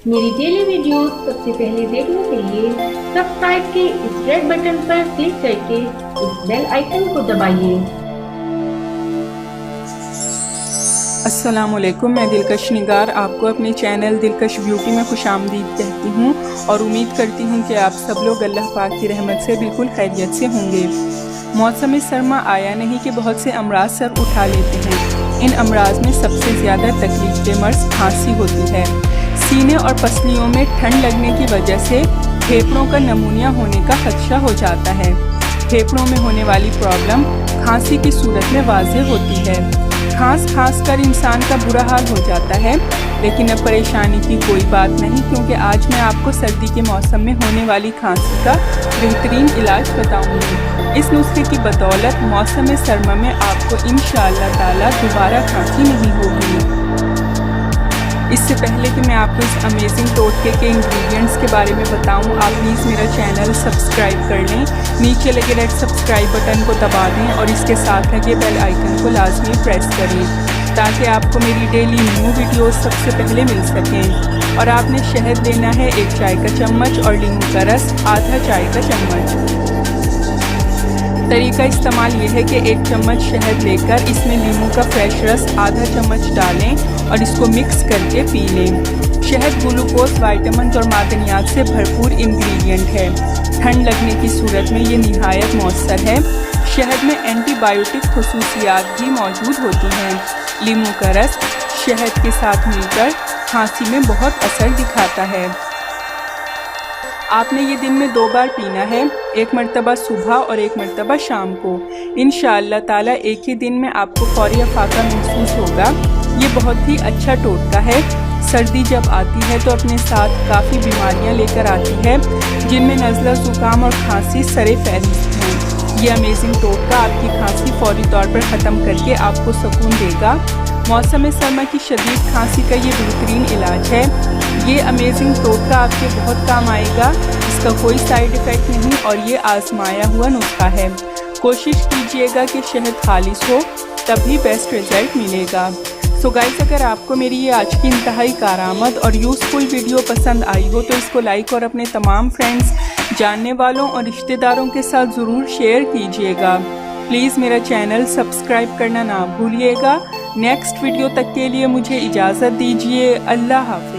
मेरी daily videos सबसे पहले देखने के लिए सब्सक्राइब के इस रेड बटन पर क्लिक करके इस बेल आइकन को दबाइए। अस्सलामुअलैकुम, मैं दिलकश निगार आपको अपने चैनल दिलकश ब्यूटी में खुशामदीद कहती हूँ और उम्मीद करती हूँ कि आप सब लोग अल्लाह पाक की रहमत से बिल्कुल खैरियत से होंगे। मौसम सरमा आया नहीं कि बहुत से अमराज सर उठा लेते हैं। इन अमराज में सबसे ज़्यादा तकलीफ दे मर्ज खांसी होती है। सीने और पसलियों में ठंड लगने की वजह से फेफड़ों का नमूनिया होने का खदशा हो जाता है। फेफड़ों में होने वाली प्रॉब्लम खांसी की सूरत में वाज़ेह होती है। खांस कर इंसान का बुरा हाल हो जाता है, लेकिन अब परेशानी की कोई बात नहीं, क्योंकि आज मैं आपको सर्दी के मौसम में होने वाली खांसी का बेहतरीन इलाज बताऊंगी। इस नुस्खे की बदौलत मौसम सरमा में आपको इंशाअल्लाह ताला दोबारा खांसी नहीं होगी। इससे पहले कि मैं आपको इस अमेजिंग टोटके के इंग्रेडिएंट्स के बारे में बताऊं, आप प्लीज़ मेरा चैनल सब्सक्राइब कर लें। नीचे लगे रेड सब्सक्राइब बटन को दबा दें और इसके साथ लगे बेल आइकन को लाजमी प्रेस करें, ताकि आपको मेरी डेली न्यू वीडियोस सबसे पहले मिल सकें। और आपने शहद लेना है 1 चाय का चम्मच और नींबू का रस आधा चाय का चम्मच। तरीका इस्तेमाल ये है कि 1 चम्मच शहद लेकर इसमें नींबू का फ्रेश रस आधा चम्मच डालें और इसको मिक्स करके पी लें। शहद ग्लूकोज, विटामिन और मादनियात से भरपूर इंग्रेडिएंट है। ठंड लगने की सूरत में ये निहायत मौसर है। शहद में एंटीबायोटिक खुसूसियात भी मौजूद होती हैं। नींबू का रस शहद के साथ मिलकर खांसी में बहुत असर दिखाता है। आपने ये दिन में 2 बार पीना है, 1 मरतबा सुबह और 1 मरतबा शाम को। इंशाअल्लाह ताला एक ही दिन में आपको फौरी अफाका महसूस होगा। ये बहुत ही अच्छा टोटका है। सर्दी जब आती है तो अपने साथ काफ़ी बीमारियां लेकर आती है, जिनमें नज़ला, ज़ुकाम और खांसी सरे फहरिस्त हैं। ये अमेजिंग टोटका आपकी खांसी फौरी तौर पर ख़त्म करके आपको सुकून देगा। मौसम सरमा की शदीद खांसी का ये बेहतरीन इलाज है। ये अमेजिंग टोटका आपके बहुत काम आएगा। इसका कोई साइड इफ़ेक्ट नहीं और ये आजमाया हुआ नुस्खा है। कोशिश कीजिएगा कि शहद खालिस हो, तभी बेस्ट रिजल्ट मिलेगा। सो गाइस, अगर आपको मेरी ये आज की इंतहाई कारआमद और यूज़फुल वीडियो पसंद आई हो तो इसको लाइक और अपने तमाम फ्रेंड्स, जानने वालों और रिश्तेदारों के साथ ज़रूर शेयर कीजिएगा। प्लीज़ मेरा चैनल सब्सक्राइब करना ना भूलिएगा। नेक्स्ट वीडियो तक के लिए मुझे इजाज़त दीजिए। अल्लाह हाफ़िज़।